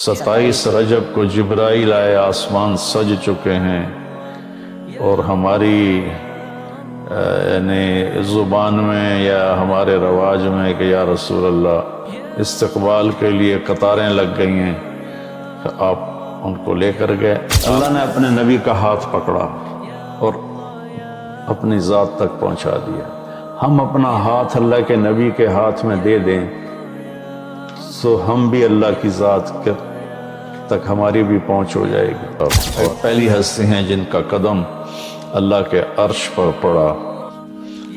27 رجب کو جبرائیل آئے، آسمان سج چکے ہیں، اور ہماری یعنی زبان میں یا ہمارے رواج میں کہ یا رسول اللہ استقبال کے لیے قطاریں لگ گئی ہیں، آپ ان کو لے کر گئے۔ اللہ نے اپنے نبی کا ہاتھ پکڑا اور اپنی ذات تک پہنچا دیا۔ ہم اپنا ہاتھ اللہ کے نبی کے ہاتھ میں دے دیں تو ہم بھی اللہ کی ذات تک ہماری بھی پہنچ ہو جائے گی۔ اور پہلی ہستی ہیں جن کا قدم اللہ کے عرش پر پڑا۔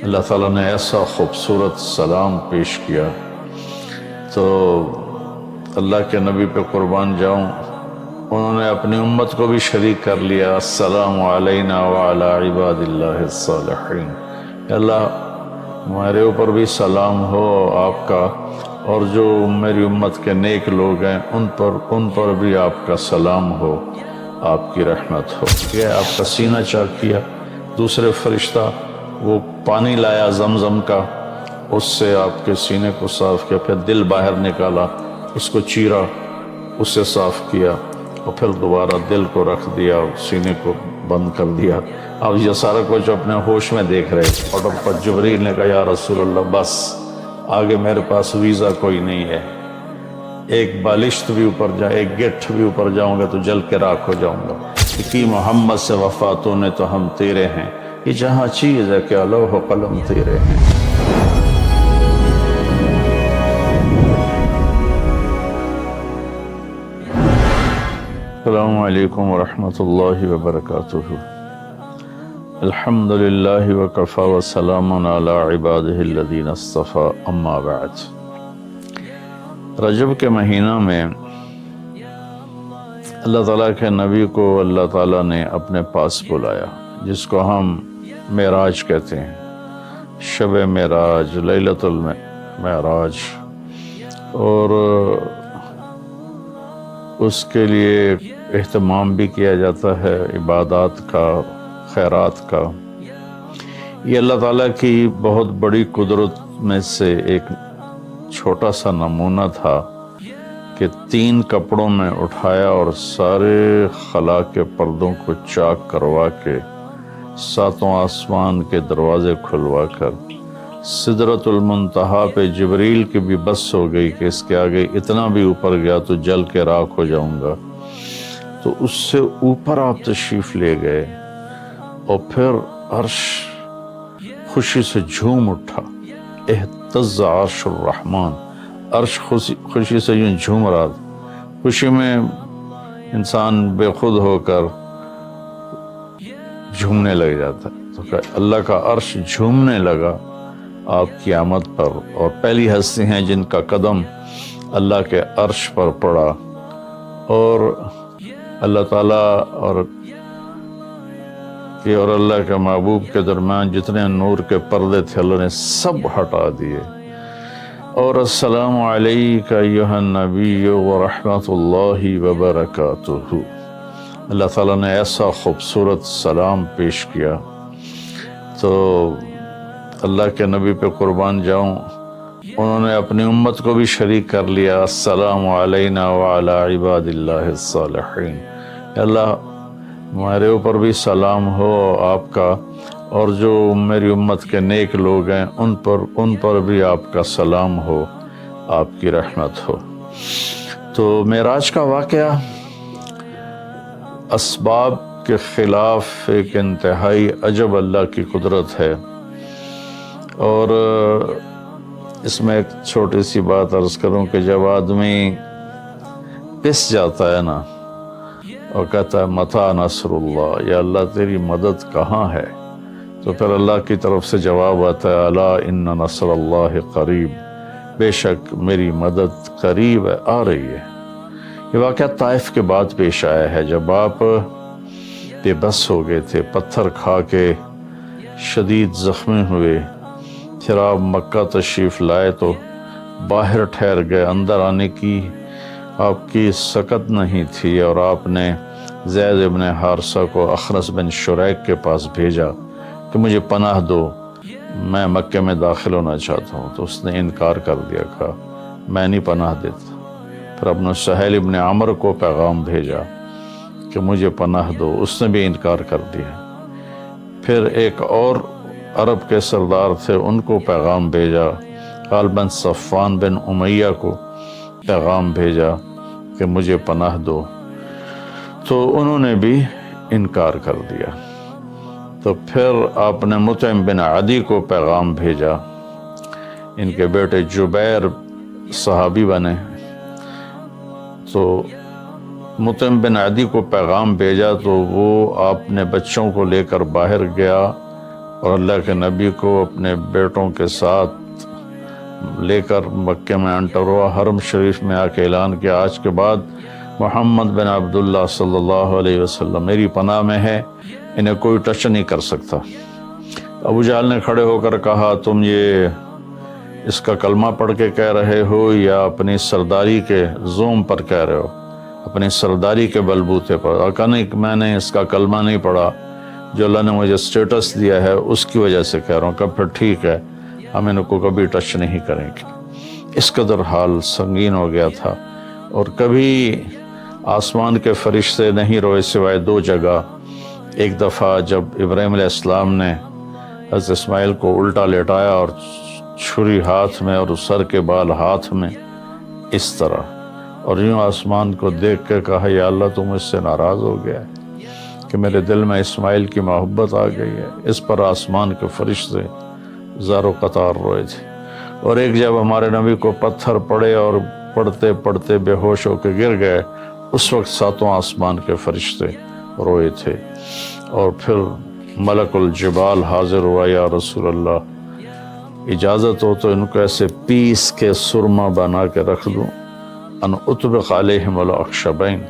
اللہ تعالیٰ نے ایسا خوبصورت سلام پیش کیا، تو اللہ کے نبی پہ قربان جاؤں، انہوں نے اپنی امت کو بھی شریک کر لیا۔ السلام علینا وعلی عباد اللہ الصالحین۔ اللہ ہمارے اوپر بھی سلام ہو آپ کا، اور جو میری امت کے نیک لوگ ہیں ان پر بھی آپ کا سلام ہو، آپ کی رحمت ہو۔ یہ آپ کا سینہ چاک کیا، دوسرے فرشتہ وہ پانی لایا زمزم کا، اس سے آپ کے سینے کو صاف کیا، پھر دل باہر نکالا، اس کو چیرا، اس سے صاف کیا، اور پھر دوبارہ دل کو رکھ دیا اور سینے کو بند کر دیا۔ اب یہ سارا کچھ اپنے ہوش میں دیکھ رہے۔ اور پر جبریل نے کہا یا رسول اللہ بس آگے میرے پاس ویزا کوئی نہیں ہے، ایک بالشت بھی اوپر جائے، ایک گٹھ بھی اوپر جاؤں گا تو جل کے راکھ ہو جاؤں گا۔ کہ محمد سے وفاتوں نے تو ہم تیرے ہیں، یہ جہاں چیز ہے کہ لوح و قلم تیرے ہیں۔ السلام علیکم ورحمۃ اللہ وبرکاتہ۔ الحمد للہ وکفی وسلام علی عبادہ الذین اصطفی، اما بعد۔ رجب کے مہینہ میں اللہ تعالیٰ کے نبی کو اللہ تعالیٰ نے اپنے پاس بلایا، جس کو ہم معراج کہتے ہیں، شب معراج، لیلۃ المعراج، اور اس کے لیے اہتمام بھی کیا جاتا ہے، عبادات کا، خیرات کا۔ یہ اللہ تعالیٰ کی بہت بڑی قدرت میں سے ایک چھوٹا سا نمونہ تھا کہ 3 کپڑوں میں اٹھایا اور سارے خلا کے پردوں کو چاک کروا کے 7 آسمان کے دروازے کھلوا کر سدرۃ المنتہا پہ جبریل کی بھی بس ہو گئی کہ اس کے آگے اتنا بھی اوپر گیا تو جل کے راکھ ہو جاؤں گا، تو اس سے اوپر آپ تشریف لے گئے، اور پھر عرش خوشی سے جھوم اٹھا، اہتز عرش الرحمن، عرش خوشی سے یوں جھوم رہا تھا۔ خوشی میں انسان بے خود ہو کر جھومنے لگ جاتا ہے، تو اللہ کا عرش جھومنے لگا آپ کی آمد پر، اور پہلی ہستی ہیں جن کا قدم اللہ کے عرش پر پڑا، اور اللہ تعالیٰ اور اللہ کے محبوب کے درمیان جتنے نور کے پردے تھے اللہ نے سب ہٹا دیے، اور السلام علیک ایھا النبی ورحمۃ اللہ وبرکاتہ۔ اللہ تعالیٰ نے ایسا خوبصورت سلام پیش کیا، تو اللہ کے نبی پہ قربان جاؤں، انہوں نے اپنی امت کو بھی شریک کر لیا۔ السلام علینا وعلی عباد اللہ الصالحین۔ اللہ ہمارے اوپر بھی سلام ہو آپ کا، اور جو میری امت کے نیک لوگ ہیں ان پر بھی آپ کا سلام ہو، آپ کی رحمت ہو۔ تو معراج کا واقعہ اسباب کے خلاف ایک انتہائی عجب اللہ کی قدرت ہے، اور اس میں ایک چھوٹی سی بات عرض کروں کہ جب آدمی پس جاتا ہے نا اور کہتا ہے متی نصر اللہ، یا اللہ تیری مدد کہاں ہے، تو پھر اللہ کی طرف سے جواب آتا ہے الا ان نصر اللہ قریب، بے شک میری مدد قریب ہے، آ رہی ہے۔ یہ واقعہ طائف کے بعد پیش آیا ہے، جب آپ بے بس ہو گئے تھے، پتھر کھا کے شدید زخمی ہوئے، پھر آپ مکہ تشریف لائے تو باہر ٹھہر گئے، اندر آنے کی آپ کی سکت نہیں تھی، اور آپ نے زید ابن حارثہ کو اخنس بن شریک کے پاس بھیجا کہ مجھے پناہ دو، میں مکہ میں داخل ہونا چاہتا ہوں، تو اس نے انکار کر دیا، کہا میں نہیں پناہ دیتا۔ پھر اپنے سہیل ابن عمر کو پیغام بھیجا کہ مجھے پناہ دو، اس نے بھی انکار کر دیا۔ پھر ایک اور عرب کے سردار تھے، ان کو پیغام بھیجا، غالباً صفوان بن امیہ کو پیغام بھیجا کہ مجھے پناہ دو، تو انہوں نے بھی انکار کر دیا۔ تو پھر آپ نے مطعم بن عدی کو پیغام بھیجا، ان کے بیٹے جبیر صحابی بنے، تو مطعم بن عدی کو پیغام بھیجا تو وہ اپنے بچوں کو لے کر باہر گیا اور اللہ کے نبی کو اپنے بیٹوں کے ساتھ لے کر مکے میں انٹر ہوا، حرم شریف میں آ کے اعلان کیا آج کے بعد محمد بن عبداللہ صلی اللہ علیہ وسلم میری پناہ میں ہے، انہیں کوئی ٹچ نہیں کر سکتا۔ ابو جہل نے کھڑے ہو کر کہا تم یہ اس کا کلمہ پڑھ کے کہہ رہے ہو یا اپنی سرداری کے زوم پر کہہ رہے ہو، اپنی سرداری کے بلبوتے پر؟ اور کہا نہیں، میں نے اس کا کلمہ نہیں پڑھا، جو اللہ نے مجھے سٹیٹس دیا ہے اس کی وجہ سے کہہ رہا ہوں۔ کہ پھر ٹھیک ہے، ہم ان کو کبھی ٹچ نہیں کریں گے۔ اس قدر حال سنگین ہو گیا تھا، اور کبھی آسمان کے فرشتے نہیں روئے سوائے دو جگہ۔ ایک دفعہ جب ابراہیم علیہ السلام نے حضرت اسماعیل کو الٹا لیٹایا اور چھری ہاتھ میں اور سر کے بال ہاتھ میں اس طرح، اور یوں آسمان کو دیکھ کے کہا یا اللہ تم اس سے ناراض ہو گیا ہے کہ میرے دل میں اسماعیل کی محبت آ گئی ہے۔ اس پر آسمان کے فرشتے زار و قطار روئے تھے۔ اور ایک جب ہمارے نبی کو پتھر پڑے اور پڑھتے پڑھتے بے ہوش ہو کے گر گئے، اس وقت ساتوں آسمان کے فرشتے روئے تھے۔ اور پھر ملک الجبال حاضر ہوا، یا رسول اللہ اجازت ہو تو ان کو ایسے پیس کے سرما بنا کے رکھ دوں، ان اطبق علیہم الاخشبین۔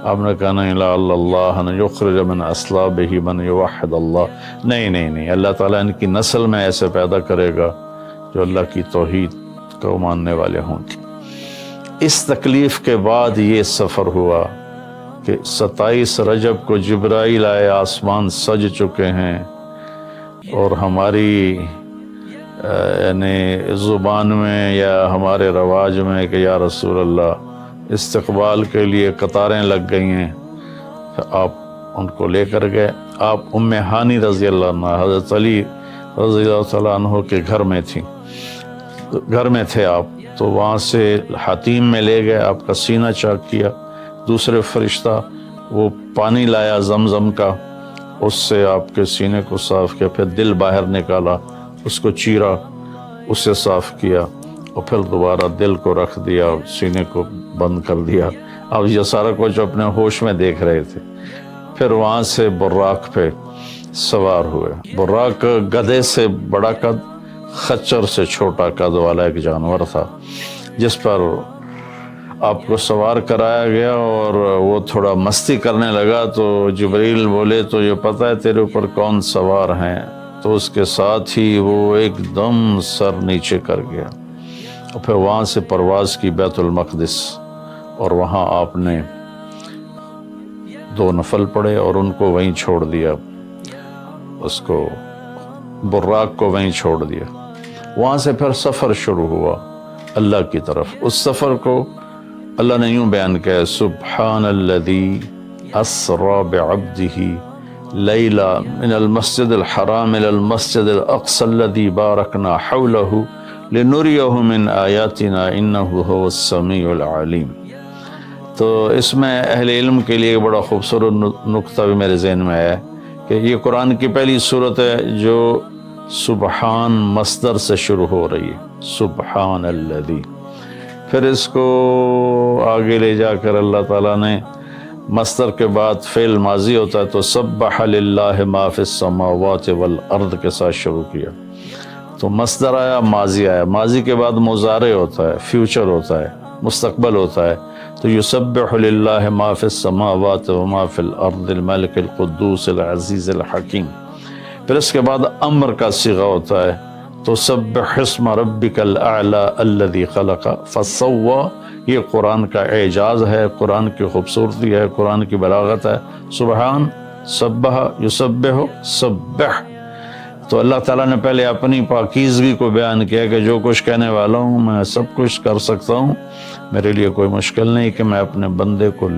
آپ نے کہا نہیں، لا اللہ ان یخرج من اصلابہ من یوحد اللہ، نہیں، اللہ تعالیٰ ان کی نسل میں ایسے پیدا کرے گا جو اللہ کی توحید کو ماننے والے ہوں گے۔ اس تکلیف کے بعد یہ سفر ہوا کہ 27 رجب کو جبرائیل آئے، آسمان سج چکے ہیں، اور ہماری یعنی زبان میں یا ہمارے رواج میں کہ یا رسول اللہ استقبال کے لیے قطاریں لگ گئی ہیں، آپ ان کو لے کر گئے۔ آپ ام ہانی رضی اللہ عنہ، حضرت علی رضی اللہ تعالیٰ عنہ کے گھر میں تھیں، گھر میں تھے آپ، تو وہاں سے حتیم میں لے گئے، آپ کا سینہ چاک کیا۔ دوسرے فرشتہ وہ پانی لایا زمزم کا، اس سے آپ کے سینے کو صاف کیا، پھر دل باہر نکالا، اس کو چیرا، اسے صاف کیا، اور پھر دوبارہ دل کو رکھ دیا، سینے کو بند کر دیا۔ اب یہ سارا کچھ اپنے ہوش میں دیکھ رہے تھے۔ پھر وہاں سے براق پہ سوار ہوئے۔ براق گدھے سے بڑا قد، خچر سے چھوٹا قد والا ایک جانور تھا، جس پر آپ کو سوار کرایا گیا، اور وہ تھوڑا مستی کرنے لگا تو جبریل بولے تو یہ پتہ ہے تیرے اوپر کون سوار ہیں؟ تو اس کے ساتھ ہی وہ ایک دم سر نیچے کر گیا، اور پھر وہاں سے پرواز کی بیت المقدس، اور وہاں آپ نے 2 نفل پڑھے اور ان کو وہیں چھوڑ دیا، اس کو براق کو وہیں چھوڑ دیا۔ وہاں سے پھر سفر شروع ہوا اللہ کی طرف۔ اس سفر کو اللہ نے یوں بیان کیا، سبحان الذی اسری بعبدہ لیلا من المسجد الحرام الى المسجد الاقصى الذی بارکنا حولہ لنریہ من آیاتنا انہ هو السمیع العلیم۔ تو اس میں اہل علم کے لیے بڑا خوبصورت نقطہ بھی میرے ذہن میں ہے کہ یہ قرآن کی پہلی صورت ہے جو سبحان مصدر سے شروع ہو رہی ہے، سبحان الذی۔ پھر اس کو آگے لے جا کر اللہ تعالیٰ نے مصدر کے بعد فعل ماضی ہوتا ہے تو سبح للہ ما فی السماوات والارض کے ساتھ شروع کیا، تو مصدر آیا، ماضی آیا، ماضی کے بعد مضارع ہوتا ہے، فیوچر ہوتا ہے، مستقبل ہوتا ہے، تو یسبح للہ ما فی السماوات وما فی الارض الملک القدوس العزیز الحکیم۔ پھر اس کے بعد امر کا صیغہ ہوتا ہے، تو سبح اسم ربک الاعلی الذی خلق فسوی۔ یہ قرآن کا اعجاز ہے، قرآن کی خوبصورتی ہے، قرآن کی بلاغت ہے۔ سبحان، سبح، یسبح، سبح، تو اللہ تعالیٰ نے پہلے اپنی پاکیزگی کو بیان کیا کہ جو کچھ کہنے والا ہوں میں سب کچھ کر سکتا ہوں، میرے لیے کوئی مشکل نہیں کہ میں اپنے بندے کو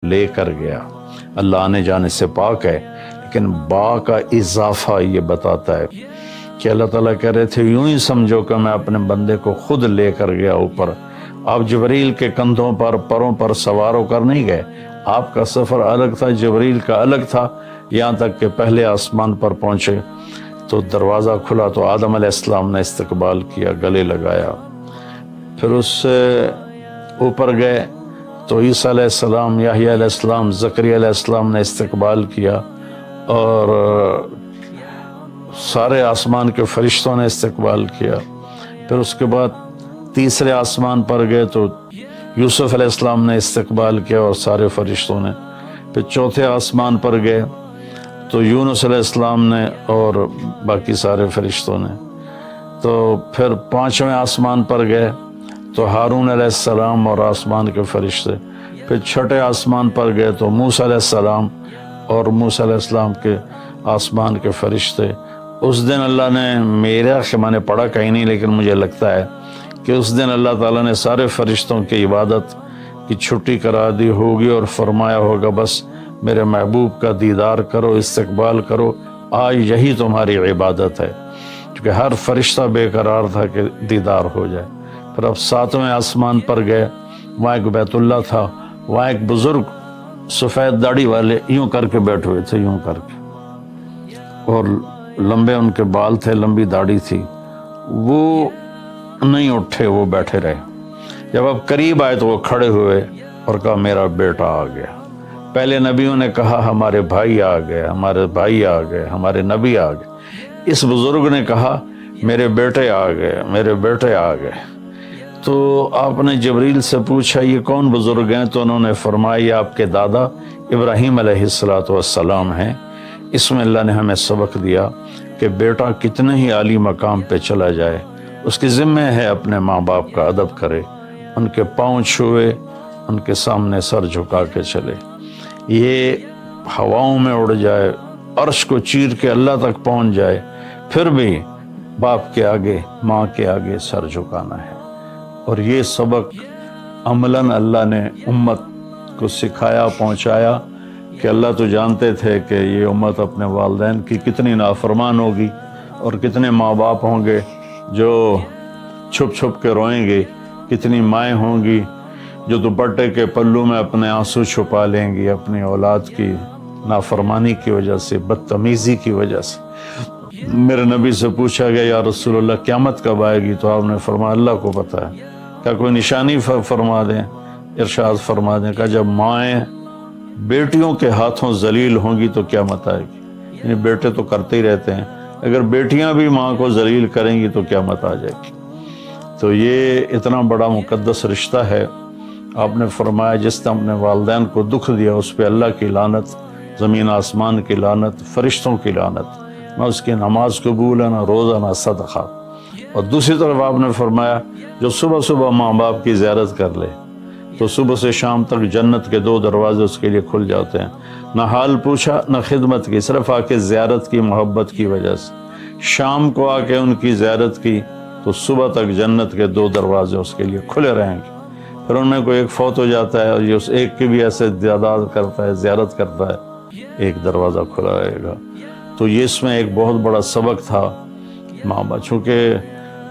لے کر گیا۔ اللہ آنے جانے سے پاک ہے، لیکن با کا اضافہ یہ بتاتا ہے کہ اللہ تعالیٰ کہہ رہے تھے یوں ہی سمجھو کہ میں اپنے بندے کو خود لے کر گیا اوپر، آپ جبریل کے کندھوں پر پروں پر سوار ہو کر نہیں گئے، آپ کا سفر الگ تھا، جبریل کا الگ تھا، یہاں تک کہ پہلے آسمان پر پہنچے تو دروازہ کھلا تو آدم علیہ السلام نے استقبال کیا، گلے لگایا، پھر اس سے اوپر گئے تو عیسیٰ علیہ السلام، یحییٰ علیہ السلام، زکریا علیہ السلام نے استقبال کیا، اور سارے آسمان کے فرشتوں نے استقبال کیا۔ پھر اس کے بعد تیسرے آسمان پر گئے تو یوسف علیہ السلام نے استقبال کیا اور سارے فرشتوں نے۔ پھر چوتھے آسمان پر گئے تو یونس علیہ السلام نے اور باقی سارے فرشتوں نے۔ تو پھر پانچویں آسمان پر گئے تو ہارون علیہ السلام اور آسمان کے فرشتے۔ پھر چھٹے آسمان پر گئے تو موسیٰ علیہ السلام اور موسیٰ علیہ السلام کے آسمان کے فرشتے۔ اس دن اللہ نے، میرا میں نے پڑھا کہیں نہیں لیکن مجھے لگتا ہے کہ اس دن اللہ تعالیٰ نے سارے فرشتوں کی عبادت کی چھٹی کرا دی ہوگی اور فرمایا ہوگا بس میرے محبوب کا دیدار کرو، استقبال کرو، آج یہی تمہاری عبادت ہے، کیونکہ ہر فرشتہ بے قرار تھا کہ دیدار ہو جائے۔ پھر اب ساتویں آسمان پر گئے، وہاں ایک بیت اللہ تھا، وہاں ایک بزرگ سفید داڑھی والے یوں کر کے بیٹھے ہوئے تھے، یوں کر کے، اور لمبے ان کے بال تھے، لمبی داڑھی تھی، وہ نہیں اٹھے، وہ بیٹھے رہے۔ جب اب قریب آئے تو وہ کھڑے ہوئے اور کہا میرا بیٹا آ گیا۔ پہلے نبیوں نے کہا ہمارے بھائی آ گئے، ہمارے بھائی آ گئے، ہمارے نبی آ گئے۔ اس بزرگ نے کہا میرے بیٹے آ گئے، میرے بیٹے آ گئے۔ تو آپ نے جبریل سے پوچھا یہ کون بزرگ ہیں؟ تو انہوں نے فرمایا یہ آپ کے دادا ابراہیم علیہ السلام ہیں۔ اس میں اللہ نے ہمیں سبق دیا کہ بیٹا کتنے ہی عالی مقام پہ چلا جائے، اس کے ذمہ ہے اپنے ماں باپ کا ادب کرے، ان کے پاؤں چھوئے، ان کے سامنے سر جھکا کے چلے۔ یہ ہواؤں میں اڑ جائے، عرش کو چیر کے اللہ تک پہنچ جائے، پھر بھی باپ کے آگے، ماں کے آگے سر جھکانا ہے۔ اور یہ سبق عملاً اللہ نے امت کو سکھایا، پہنچایا کہ اللہ تو جانتے تھے کہ یہ امت اپنے والدین کی کتنی نافرمان ہوگی اور کتنے ماں باپ ہوں گے جو چھپ چھپ کے روئیں گے، کتنی مائیں ہوں گی جو دوپٹے کے پلو میں اپنے آنسو چھپا لیں گی اپنی اولاد کی نافرمانی کی وجہ سے، بدتمیزی کی وجہ سے۔ میرے نبی سے پوچھا گیا یا رسول اللہ قیامت کب آئے گی؟ تو آپ نے فرمایا اللہ کو پتہ ہے، کیا کوئی نشانی فرما دیں؟ ارشاد فرما دیں کہ جب مائیں بیٹیوں کے ہاتھوں ذلیل ہوں گی تو قیامت آئے گی۔ یعنی بیٹے تو کرتے ہی رہتے ہیں، اگر بیٹیاں بھی ماں کو ذلیل کریں گی تو قیامت آ جائے گی۔ تو یہ اتنا بڑا مقدس رشتہ ہے۔ آپ نے فرمایا جس نے اپنے والدین کو دکھ دیا اس پہ اللہ کی لعنت، زمین آسمان کی لعنت، فرشتوں کی لعنت، نہ اس کی نماز قبول ہے، نہ روزہ، نہ صدقہ۔ اور دوسری طرف آپ نے فرمایا جو صبح صبح ماں باپ کی زیارت کر لے تو صبح سے شام تک جنت کے 2 دروازے اس کے لیے کھل جاتے ہیں، نہ حال پوچھا نہ خدمت کی، صرف آ کے زیارت کی محبت کی وجہ سے۔ شام کو آ کے ان کی زیارت کی تو صبح تک جنت کے 2 دروازے اس کے لیے کھلے رہیں گے۔ پھر ان میں کوئی ایک فوت ہو جاتا ہے اور یہ اس ایک کی بھی ایسے تعداد کرتا ہے، زیارت کرتا ہے، ایک دروازہ کھلا رہے گا۔ تو یہ اس میں ایک بہت بڑا سبق تھا ماں باپ، چونکہ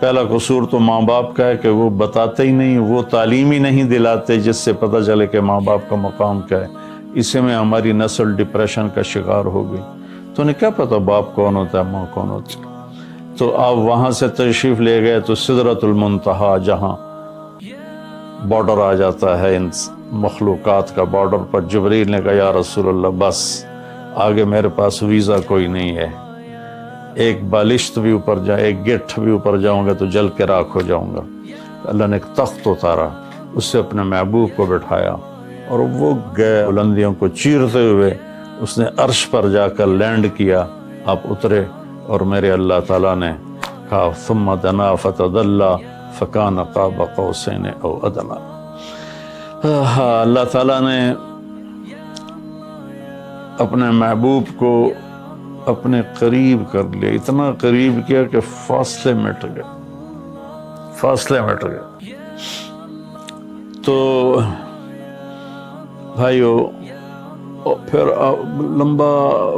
پہلا قصور تو ماں باپ کا ہے کہ وہ بتاتے ہی نہیں، وہ تعلیم ہی نہیں دلاتے جس سے پتہ چلے کہ ماں باپ کا مقام کیا ہے۔ اسی میں ہماری نسل ڈپریشن کا شکار ہو گئی۔ تو انہیں کیا پتہ باپ کون ہوتا ہے، ماں کون ہوتی ہے۔ تو آپ وہاں سے تشریف لے گئے تو سدرۃ المنتہا، جہاں بارڈر آ جاتا ہے ان مخلوقات کا، بارڈر پر جبریل نے کہا یا رسول اللہ بس آگے میرے پاس ویزا کوئی نہیں ہے، ایک بالشت بھی اوپر جائے، ایک گٹھ بھی اوپر جاؤں گا تو جل کے راکھ ہو جاؤں گا۔ اللہ نے ایک تخت اتارا، اس سے اپنے محبوب کو بٹھایا اور وہ گئے بلندیوں کو چیرتے ہوئے، اس نے عرش پر جا کر لینڈ کیا، آپ اترے اور میرے اللہ تعالیٰ نے کہا ثم دنا فتدلی فکان قاب قوسین او ادنا۔ اللہ تعالیٰ نے اپنے محبوب کو اپنے قریب کر لیا، اتنا قریب کیا کہ فاصلے مٹ گئے، فاصلے مٹ گئے۔ تو بھائیو پھر لمبا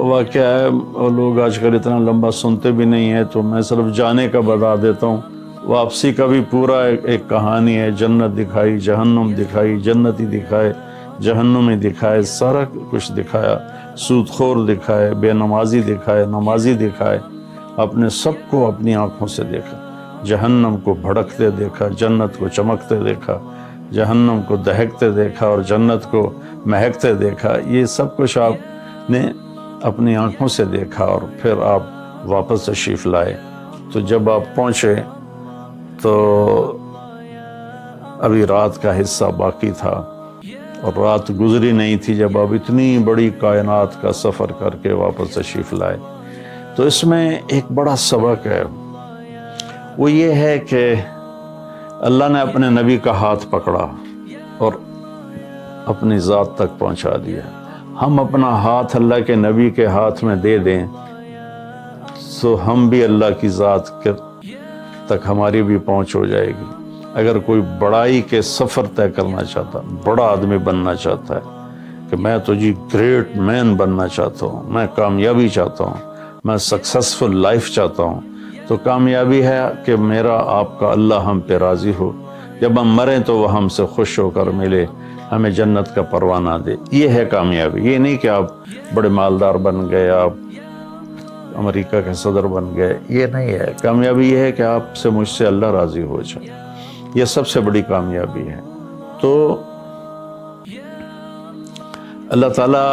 واقعہ ہے، اور لوگ آج کل اتنا لمبا سنتے بھی نہیں ہیں، تو میں صرف جانے کا بتا دیتا ہوں۔ واپسی کا بھی پورا ایک کہانی ہے، جنت دکھائی، جہنم دکھائی، جنتی دکھائے، جہنمی دکھائے، سارا کچھ دکھایا، سود خور دکھائے، بے نمازی دکھائے، نمازی دکھائے، اپنے سب کو اپنی آنکھوں سے دیکھا، جہنم کو بھڑکتے دیکھا، جنت کو چمکتے دیکھا، جہنم کو دہکتے دیکھا اور جنت کو مہکتے دیکھا۔ یہ سب کچھ آپ نے اپنی آنکھوں سے دیکھا، اور پھر آپ واپس تشریف لائے۔ تو جب آپ پہنچے تو ابھی رات کا حصہ باقی تھا، اور رات گزری نہیں تھی جب آپ اتنی بڑی کائنات کا سفر کر کے واپس تشریف لائے۔ تو اس میں ایک بڑا سبق ہے، وہ یہ ہے کہ اللہ نے اپنے نبی کا ہاتھ پکڑا اور اپنی ذات تک پہنچا دیا۔ ہم اپنا ہاتھ اللہ کے نبی کے ہاتھ میں دے دیں تو ہم بھی اللہ کی ذات تک ہماری بھی پہنچ ہو جائے گی۔ اگر کوئی بڑائی کے سفر طے کرنا چاہتا، بڑا آدمی بننا چاہتا ہے کہ میں تو جی گریٹ مین بننا چاہتا ہوں، میں کامیابی چاہتا ہوں، میں سکسیسفل لائف چاہتا ہوں، تو کامیابی ہے کہ میرا آپ کا اللہ ہم پہ راضی ہو، جب ہم مریں تو وہ ہم سے خوش ہو کر ملے، ہمیں جنت کا پروانہ دے۔ یہ ہے کامیابی۔ یہ نہیں کہ آپ بڑے مالدار بن گئے، آپ امریکہ کے صدر بن گئے، یہ نہیں ہے۔ کامیابی یہ ہے کہ آپ سے، مجھ سے اللہ راضی ہو جائے، یہ سب سے بڑی کامیابی ہے۔ تو اللہ تعالیٰ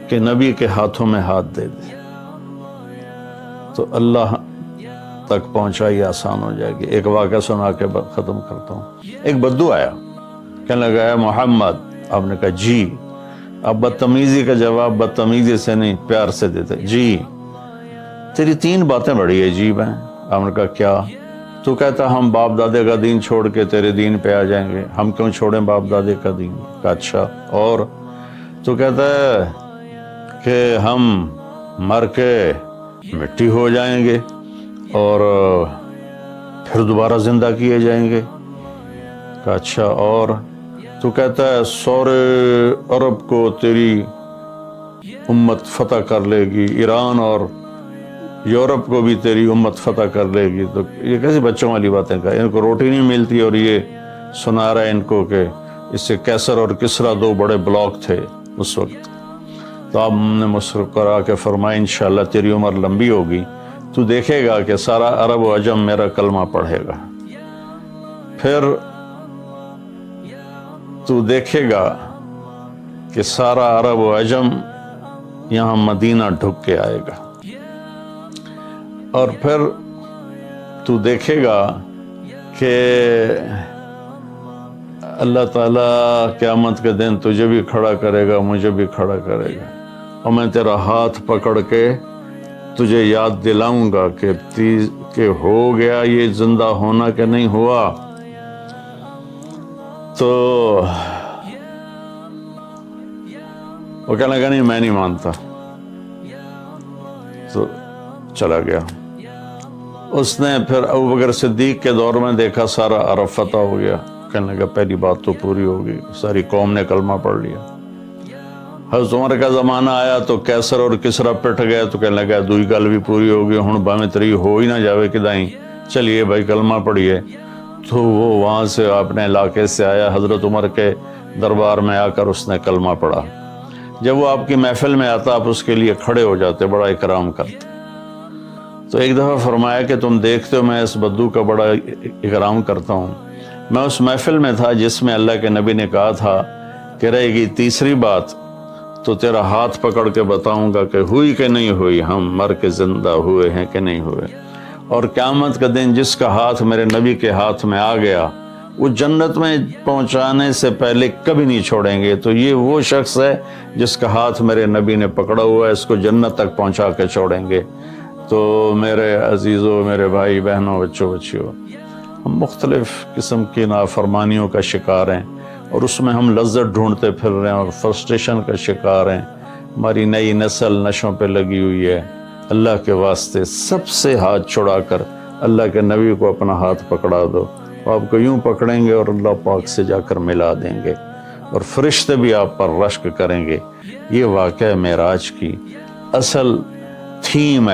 کے نبی کے ہاتھوں میں ہاتھ دے دے تو اللہ تک پہنچائی آسان ہو جائے گی۔ ایک واقعہ سنا کے ختم کرتا ہوں۔ ایک بدو آیا، کہنے لگا ہے محمد، آپ نے کہا جی۔ اب بدتمیزی کا جواب بدتمیزی سے نہیں، پیار سے دیتے، جی تیری 3 باتیں بڑی عجیب ہیں۔ آپ نے کہا کیا؟ تو کہتا ہم باپ دادے کا دین چھوڑ کے تیرے دین پہ آ جائیں گے۔ ہم کیوں چھوڑیں باپ دادے کا دین؟ کہا اچھا، اور؟ تو کہتا ہے کہ ہم مر کے مٹی ہو جائیں گے اور پھر دوبارہ زندہ کیے جائیں گے۔ کہا اچھا، اور؟ تو کہتا ہے سورے عرب کو تیری امت فتح کر لے گی، ایران اور یورپ کو بھی تیری امت فتح کر لے گی۔ تو یہ کیسی بچوں والی باتیں کہا، ان کو روٹی نہیں ملتی، اور یہ سنا رہا ہے ان کو کہ اس سے کیسر اور کسرا 2 بڑے بلاک تھے اس وقت۔ تو آپ نے مسکرا کے فرمایا انشاءاللہ تیری عمر لمبی ہوگی، تو دیکھے گا کہ سارا عرب و عجم میرا کلمہ پڑھے گا، پھر تو دیکھے گا کہ سارا عرب و عجم یہاں مدینہ ڈھک کے آئے گا، اور پھر تو دیکھے گا کہ اللہ تعالیٰ قیامت کے دن تجھے بھی کھڑا کرے گا، مجھے بھی کھڑا کرے گا، اور میں تیرا ہاتھ پکڑ کے تجھے یاد دلاؤں گا کہ ہو گیا یہ زندہ ہونا کہ نہیں ہوا۔ تو وہ کہنے لگا نہیں میں نہیں مانتا، تو چلا گیا۔ اس نے پھر ابوبکر صدیق کے دور میں دیکھا سارا عرب فتح ہو گیا، کہنے لگا پہلی بات تو پوری ہوگی، ساری قوم نے کلمہ پڑھ لیا۔ حضرت عمر کا زمانہ آیا تو کیسر اور کسرا پٹ گیا، تو کہنے لگا دوئی گل بھی پوری ہوگی، ہن باویں تری ہو ہی نہ جاوے کدائیں، چلیے بھائی کلمہ پڑھیے۔ تو وہ وہاں سے اپنے علاقے سے آیا، حضرت عمر کے دربار میں آ کر اس نے کلمہ پڑھا۔ جب وہ آپ کی محفل میں آتا آپ اس کے لیے کھڑے ہو جاتے، بڑا اکرام کرتے۔ تو ایک دفعہ فرمایا کہ تم دیکھتے ہو میں اس بدو کا بڑا اکرام کرتا ہوں، میں اس محفل میں تھا جس میں اللہ کے نبی نے کہا تھا کہ رہے گی تیسری بات تو تیرا ہاتھ پکڑ کے بتاؤں گا کہ ہوئی کہ نہیں ہوئی، ہم مر کے زندہ ہوئے ہیں کہ نہیں ہوئے۔ اور قیامت کا دن جس کا ہاتھ میرے نبی کے ہاتھ میں آ گیا وہ جنت میں پہنچانے سے پہلے کبھی نہیں چھوڑیں گے۔ تو یہ وہ شخص ہے جس کا ہاتھ میرے نبی نے پکڑا ہوا ہے، اس کو جنت تک پہنچا کے چھوڑیں گے۔ تو میرے عزیزوں، میرے بھائی بہنوں، بچوں بچیوں، ہم مختلف قسم کی نافرمانیوں کا شکار ہیں اور اس میں ہم لذت ڈھونڈتے پھر رہے ہیں اور فرسٹریشن کا شکار ہیں. ہماری نئی نسل نشوں پہ لگی ہوئی ہے. اللہ کے واسطے سب سے ہاتھ چھڑا کر اللہ کے نبی کو اپنا ہاتھ پکڑا دو. آپ کو یوں پکڑیں گے اور اللہ پاک سے جا کر ملا دیں گے اور فرشتے بھی آپ پر رشک کریں گے. یہ واقعہ معراج کی اصل تھیم ہے.